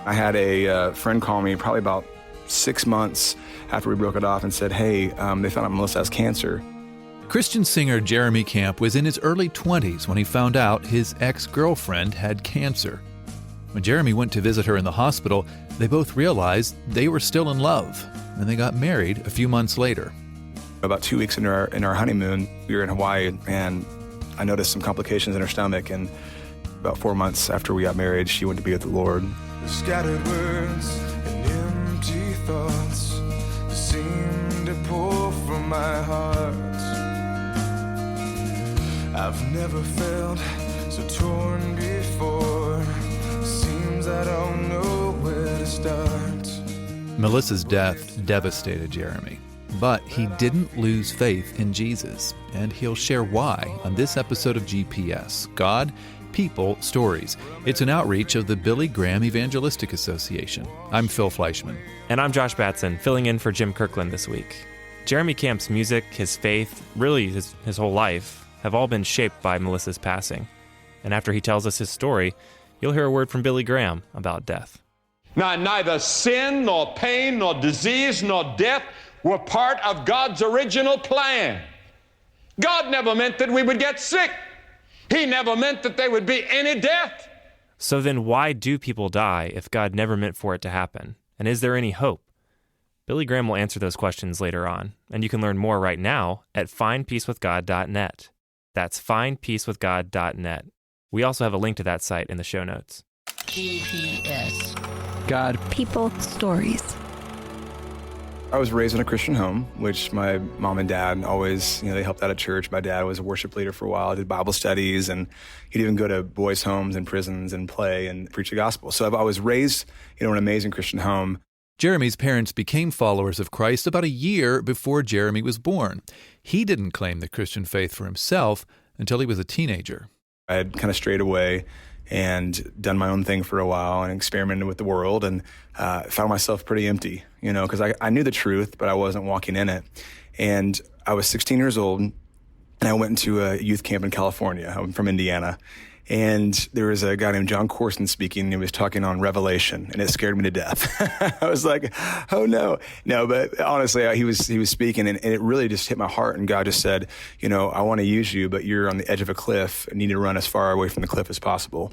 I had a friend call me probably about 6 months after we broke it off and said, hey, they found out Melissa has cancer. Christian singer Jeremy Camp was in his early 20s when he found out his ex-girlfriend had cancer. When Jeremy went to visit her in the hospital, they both realized they were still in love, and they got married a few months later. About 2 weeks into our honeymoon, we were in Hawaii, and I noticed some complications in her stomach, and about 4 months after we got married, she went to be with the Lord. The scattered words and empty thoughts seem to pour from my heart. I've never felt so torn before. Seems I don't know where to start. Melissa's death devastated Jeremy, but he didn't lose faith in Jesus, and he'll share why on this episode of GPS, God, People, Stories. It's an outreach of the Billy Graham Evangelistic Association. I'm Phil Fleischman. And I'm Josh Batson, filling in for Jim Kirkland this week. Jeremy Camp's music, his faith, really his whole life, have all been shaped by Melissa's passing. And after he tells us his story, you'll hear a word from Billy Graham about death. Now, neither sin, nor pain, nor disease, nor death were part of God's original plan. God never meant that we would get sick. He never meant that there would be any death. So then why do people die if God never meant for it to happen? And is there any hope? Billy Graham will answer those questions later on, and you can learn more right now at findpeacewithgod.net. That's findpeacewithgod.net. We also have a link to that site in the show notes. GPS. God, People, Stories. I was raised in a Christian home, which my mom and dad always, they helped out at church. My dad was a worship leader for a while, did Bible studies, and he'd even go to boys' homes and prisons and play and preach the gospel. So I was raised, in an amazing Christian home. Jeremy's parents became followers of Christ about a year before Jeremy was born. He didn't claim the Christian faith for himself until he was a teenager. I had kind of strayed away and done my own thing for a while and experimented with the world, and found myself pretty empty, because I knew the truth, but I wasn't walking in it. And I was 16 years old, and I went into a youth camp in California. I'm from Indiana. And there was a guy named John Corson speaking, and he was talking on Revelation, and it scared me to death. I was like, oh no. No, but honestly, he was speaking, and it really just hit my heart, and God just said, I want to use you, but you're on the edge of a cliff and need to run as far away from the cliff as possible.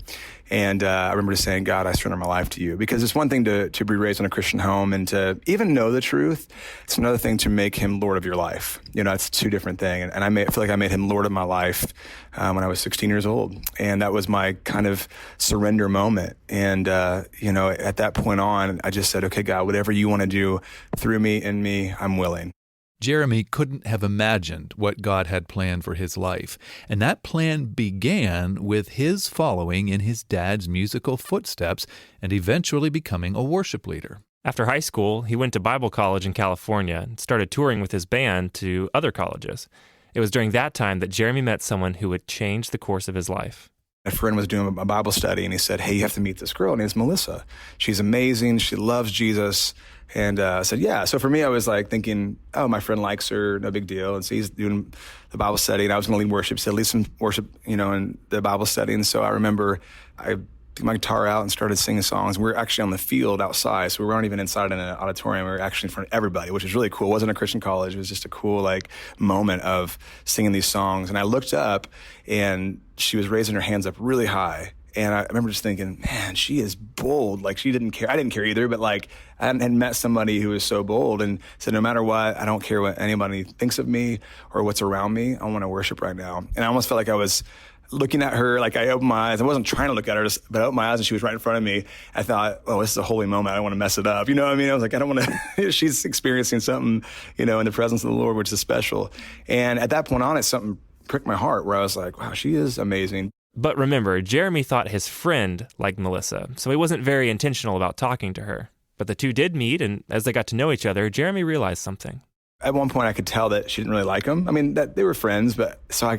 And I remember just saying, God, I surrender my life to you. Because it's one thing to be raised in a Christian home and to even know the truth. It's another thing to make him Lord of your life. It's two different things. And I feel like I made him Lord of my life when I was 16 years old. And that was my kind of surrender moment. And, at that point on, I just said, okay, God, whatever you want to do through me, in me, I'm willing. Jeremy couldn't have imagined what God had planned for his life, and that plan began with his following in his dad's musical footsteps and eventually becoming a worship leader. After high school, he went to Bible college in California and started touring with his band to other colleges. It was during that time that Jeremy met someone who would change the course of his life. A friend was doing a Bible study, and he said, hey, you have to meet this girl. Her name's Melissa. She's amazing. She loves Jesus. And I said, yeah. So for me, I was like thinking, oh, my friend likes her, no big deal. And so he's doing the Bible study, and I was going to lead worship. So lead some worship, in the Bible study. And so I remember I took my guitar out and started singing songs. We were actually on the field outside, so we weren't even inside in an auditorium. We were actually in front of everybody, which was really cool. It wasn't a Christian college. It was just a cool moment of singing these songs. And I looked up, and she was raising her hands up really high. And I remember just thinking, man, she is bold. She didn't care. I didn't care either, but I hadn't met somebody who was so bold and said, no matter what, I don't care what anybody thinks of me or what's around me. I want to worship right now. And I almost felt like I was looking at her, I opened my eyes. I wasn't trying to look at her, but I opened my eyes and she was right in front of me. I thought, oh, this is a holy moment. I don't want to mess it up. You know what I mean? I was like, I don't want to, she's experiencing something, in the presence of the Lord, which is special. And at that point on, something pricked my heart where I was like, wow, she is amazing. But remember, Jeremy thought his friend liked Melissa, so he wasn't very intentional about talking to her. But the two did meet, and as they got to know each other, Jeremy realized something. At one point, I could tell that she didn't really like him. I mean, that they were friends, but so I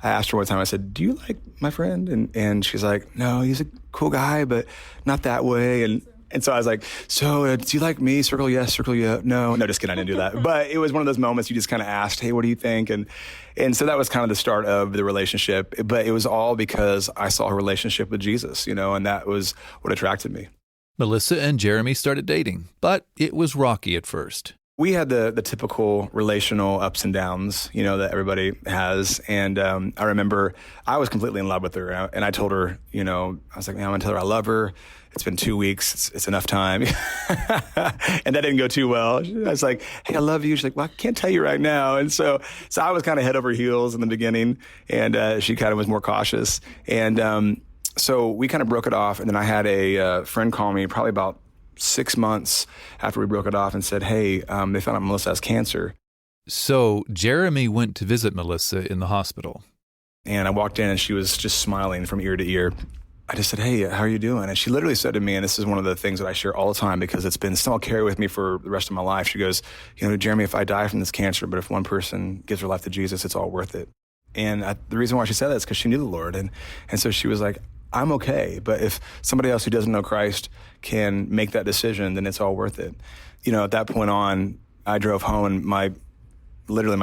asked her one time, I said, do you like my friend? And she's like, no, he's a cool guy, but not that way. And so I was like, so do you like me? Circle yes, circle yeah. No, just kidding, I didn't do that. But it was one of those moments you just kind of asked, hey, what do you think? And so that was kind of the start of the relationship. But it was all because I saw her relationship with Jesus, and that was what attracted me. Melissa and Jeremy started dating, but it was rocky at first. We had the typical relational ups and downs, that everybody has. And I remember I was completely in love with her. And I told her, I was like, man, I'm going to tell her I love her. It's been 2 weeks. It's enough time. And that didn't go too well. I was like, hey, I love you. She's like, well, I can't tell you right now. And so I was kind of head over heels in the beginning. And she kind of was more cautious. And so we kind of broke it off. And then I had a friend call me probably about 6 months after we broke it off and said, hey, they found out Melissa has cancer. So Jeremy went to visit Melissa in the hospital. And I walked in and she was just smiling from ear to ear. I just said, hey, how are you doing? And she literally said to me, and this is one of the things that I share all the time because it's been still carry with me for the rest of my life. She goes, Jeremy, if I die from this cancer, but if one person gives her life to Jesus, it's all worth it. And the reason why she said that is because she knew the Lord. And so she was like, I'm okay, but if somebody else who doesn't know Christ can make that decision, then it's all worth it. At that point on, I drove home and my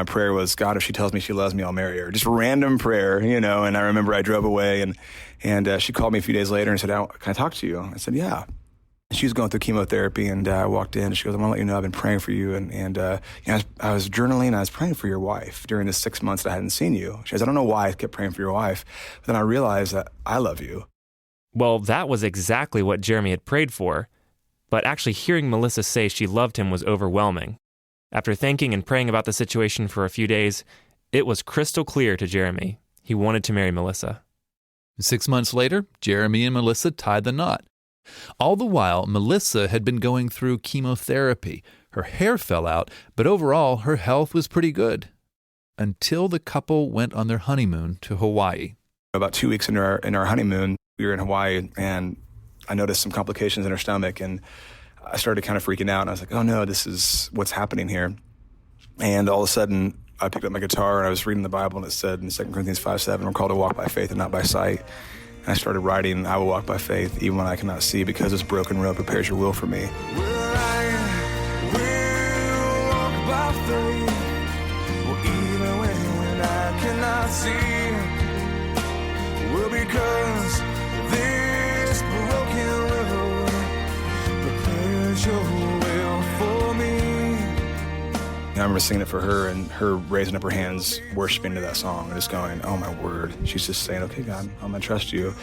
prayer was, God, if she tells me she loves me, I'll marry her. Just random prayer, and I remember I drove away and she called me a few days later and said, can I talk to you? I said, yeah. She was going through chemotherapy and I walked in and she goes, I want to let you know I've been praying for you. And I was journaling and I was praying for your wife during the 6 months that I hadn't seen you. She goes, I don't know why I kept praying for your wife, but then I realized that I love you. Well, that was exactly what Jeremy had prayed for, but actually hearing Melissa say she loved him was overwhelming. After thinking and praying about the situation for a few days, it was crystal clear to Jeremy. He wanted to marry Melissa. 6 months later, Jeremy and Melissa tied the knot. All the while, Melissa had been going through chemotherapy. Her hair fell out, but overall, her health was pretty good. Until the couple went on their honeymoon to Hawaii. About 2 weeks into our honeymoon, we were in Hawaii, and I noticed some complications in her stomach, and I started kind of freaking out, and I was like, oh no, this is what's happening here. And all of a sudden, I picked up my guitar, and I was reading the Bible, and it said in 2 Corinthians 5:7, we're called to walk by faith and not by sight. And I started writing, I will walk by faith, even when I cannot see, because this broken road prepares your will for me. Well, I will walk by faith, well, even when I cannot see. Well, because this broken road prepares your will for me. I remember singing it for her and her raising up her hands, worshiping to that song and just going, oh my word. She's just saying, okay, God, I'm gonna trust you.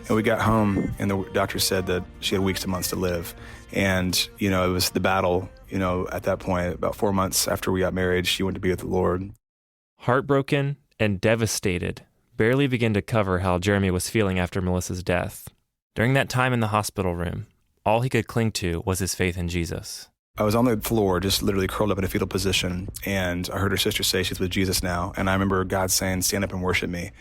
And we got home and the doctor said that she had weeks to months to live. And, it was the battle, at that point, about 4 months after we got married, she went to be with the Lord. Heartbroken and devastated, barely began to cover how Jeremy was feeling after Melissa's death. During that time in the hospital room, all he could cling to was his faith in Jesus. I was on the floor, just literally curled up in a fetal position, and I heard her sister say she's with Jesus now. And I remember God saying, stand up and worship me.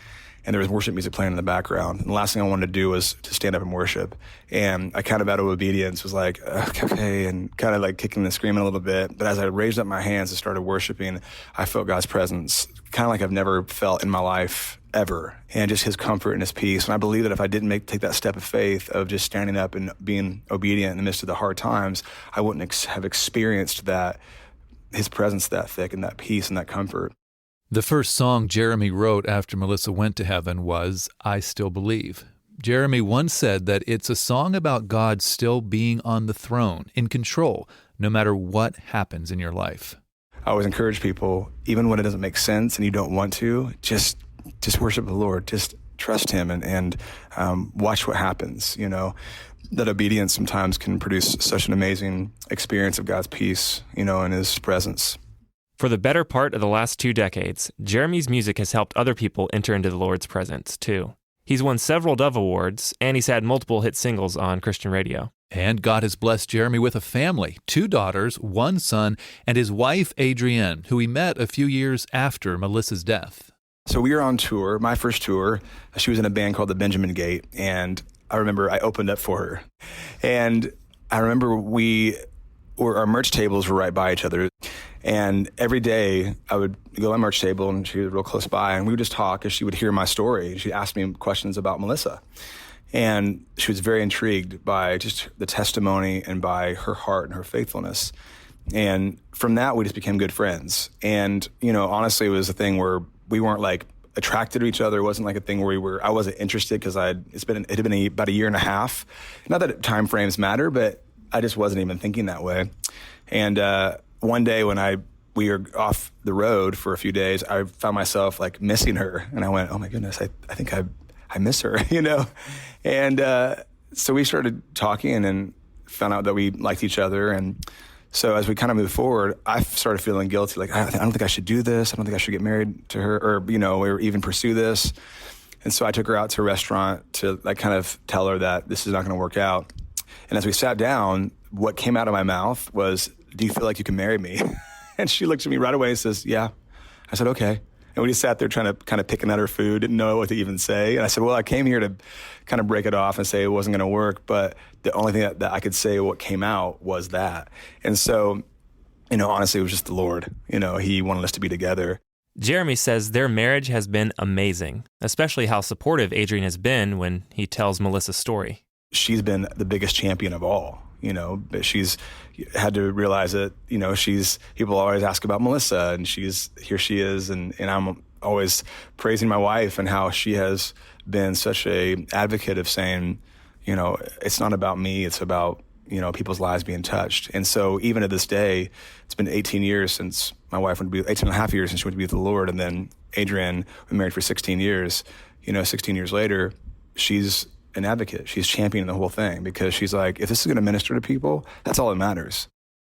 And there was worship music playing in the background. And the last thing I wanted to do was to stand up and worship. And I kind of, out of obedience, was like, okay, and kind of like kicking and screaming a little bit. But as I raised up my hands and started worshiping, I felt God's presence, kind of like I've never felt in my life ever, and just his comfort and his peace. And I believe that if I didn't take that step of faith of just standing up and being obedient in the midst of the hard times, I wouldn't have experienced that, his presence that thick and that peace and that comfort. The first song Jeremy wrote after Melissa went to heaven was I Still Believe. Jeremy once said that it's a song about God still being on the throne, in control, no matter what happens in your life. I always encourage people, even when it doesn't make sense and you don't want to, just worship the Lord. Just trust him and watch what happens. That obedience sometimes can produce such an amazing experience of God's peace, in his presence. For the better part of the last 2 decades, Jeremy's music has helped other people enter into the Lord's presence, too. He's won several Dove Awards, and he's had multiple hit singles on Christian radio. And God has blessed Jeremy with a family, 2 daughters, 1 son, and his wife, Adrienne, who he met a few years after Melissa's death. So we were on tour, my first tour. She was in a band called the Benjamin Gate, and I remember I opened up for her. And I remember our merch tables were right by each other. And every day I would go to my merch table and she was real close by and we would just talk as she would hear my story. She'd ask me questions about Melissa. And she was very intrigued by just the testimony and by her heart and her faithfulness. And from that, we just became good friends. And, honestly, it was a thing where we weren't like attracted to each other. It wasn't like a thing where I wasn't interested because it had been about a year and a half. Not that time frames matter, but I just wasn't even thinking that way. And one day when we were off the road for a few days, I found myself like missing her. And I went, oh my goodness, I think I miss her, you know? And so we started talking and found out that we liked each other. And so as we kind of moved forward, I started feeling guilty. Like, I don't think I should do this. I don't think I should get married to her or even pursue this. And so I took her out to a restaurant to like kind of tell her that this is not going to work out. And as we sat down, what came out of my mouth was, do you feel like you can marry me? And she looked at me right away and says, yeah. I said, okay. And we just sat there trying to kind of picking at her food, didn't know what to even say. And I said, well, I came here to kind of break it off and say it wasn't going to work. But the only thing that I could say what came out was that. And so, honestly, it was just the Lord. He wanted us to be together. Jeremy says their marriage has been amazing, especially how supportive Adrian has been when he tells Melissa's story. She's been the biggest champion of all. But she's had to realize that, people always ask about Melissa, and here she is, and I'm always praising my wife and how she has been such a advocate of saying, it's not about me, it's about, people's lives being touched. And so even to this day, it's been 18 years since my wife went to be, 18 and a half years since she went to be with the Lord, and then Adrian, we married for 16 years. 16 years later, she's an advocate. She's championing the whole thing because she's like, if this is going to minister to people, that's all that matters.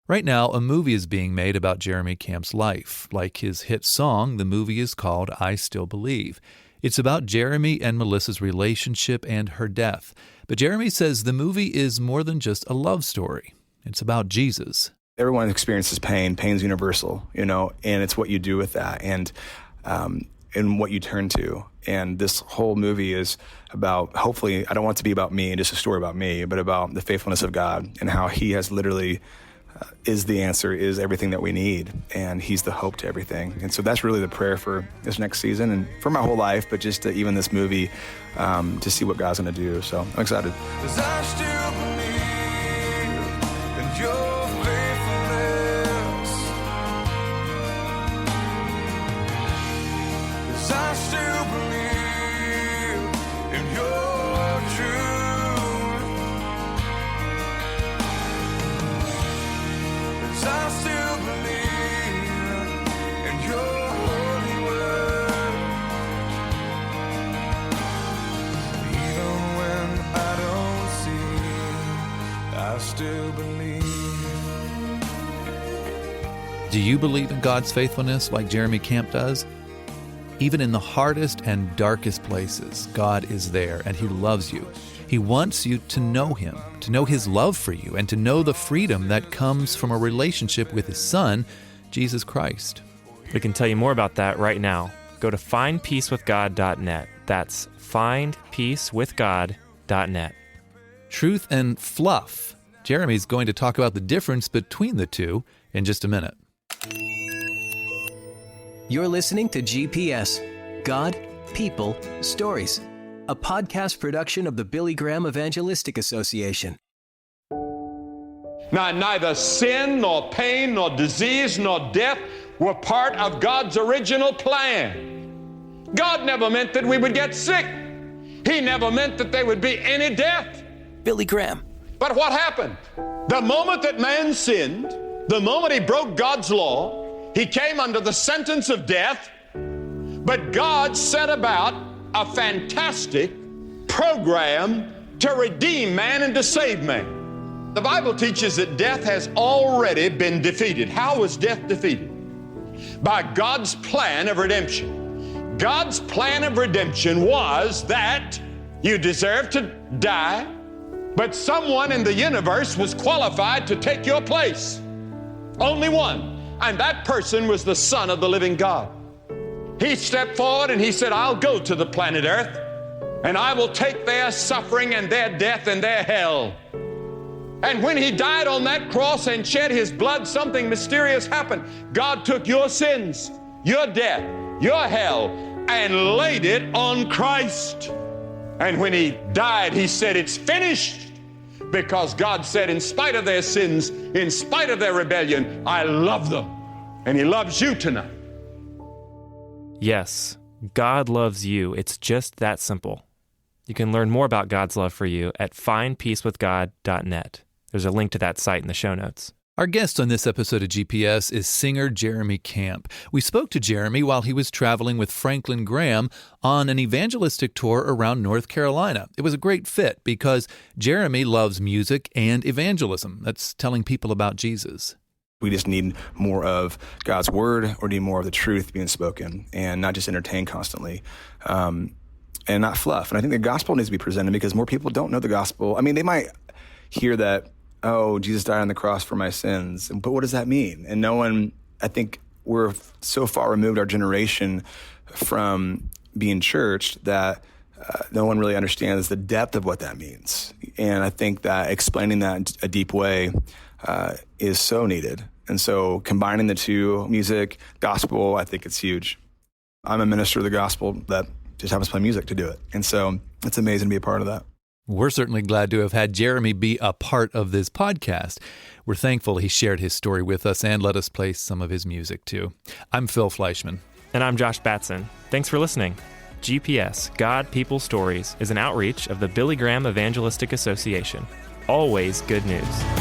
Right now, a movie is being made about Jeremy Camp's life. Like his hit song, the movie is called I Still Believe. It's about Jeremy and Melissa's relationship and her death. But Jeremy says the movie is more than just a love story. It's about Jesus. Everyone experiences pain. Pain's universal, and it's what you do with that and what you turn to. And this whole movie is about, hopefully, I don't want it to be about me and just a story about me, but about the faithfulness of God and how he has literally is the answer, is everything that we need. And he's the hope to everything. And so that's really the prayer for this next season and for my whole life, but just to even this movie, to see what God's going to do. So I'm excited. 'Cause I still believe in your faithfulness. 'Cause I still believe in your truth. 'Cause I still believe in your holy word. Even when I don't see, I still believe. Do you believe in God's faithfulness like Jeremy Camp does? Even in the hardest and darkest places, God is there and he loves you. He wants you to know him, to know his love for you, and to know the freedom that comes from a relationship with his son, Jesus Christ. We can tell you more about that right now. Go to findpeacewithgod.net. That's findpeacewithgod.net. Truth and fluff. Jeremy's going to talk about the difference between the two in just a minute. You're listening to GPS, God, People, Stories, a podcast production of the Billy Graham Evangelistic Association. Now, neither sin, nor pain, nor disease, nor death were part of God's original plan. God never meant that we would get sick. He never meant that there would be any death. Billy Graham. But what happened? The moment that man sinned, the moment he broke God's law, he came under the sentence of death. But God set about a fantastic program to redeem man and to save man. The Bible teaches that death has already been defeated. How was death defeated? By God's plan of redemption. God's plan of redemption was that you deserved to die, but someone in the universe was qualified to take your place. Only one. And that person was the Son of the living God. He stepped forward and he said, I'll go to the planet Earth and I will take their suffering and their death and their hell. And when he died on that cross and shed his blood, something mysterious happened. God took your sins, your death, your hell, and laid it on Christ. And when he died, he said, it's finished. Because God said, in spite of their sins, in spite of their rebellion, I love them. And he loves you tonight. Yes, God loves you. It's just that simple. You can learn more about God's love for you at findpeacewithgod.net. There's a link to that site in the show notes. Our guest on this episode of GPS is singer Jeremy Camp. We spoke to Jeremy while he was traveling with Franklin Graham on an evangelistic tour around North Carolina. It was a great fit because Jeremy loves music and evangelism. That's telling people about Jesus. We just need more of God's word, or need more of the truth being spoken, and not just entertained constantly, and not fluff. And I think the gospel needs to be presented because more people don't know the gospel. I mean, they might hear that, oh, Jesus died on the cross for my sins, but what does that mean? And no one, I think we're so far removed, our generation, from being churched that no one really understands the depth of what that means. And I think that explaining that in a deep way is so needed. And so combining the two, music, gospel, I think it's huge. I'm a minister of the gospel that just happens to play music to do it. And so it's amazing to be a part of that. We're certainly glad to have had Jeremy be a part of this podcast. We're thankful he shared his story with us and let us play some of his music too. I'm Phil Fleischman. And I'm Josh Batson. Thanks for listening. GPS, God, People, Stories, is an outreach of the Billy Graham Evangelistic Association. Always good news.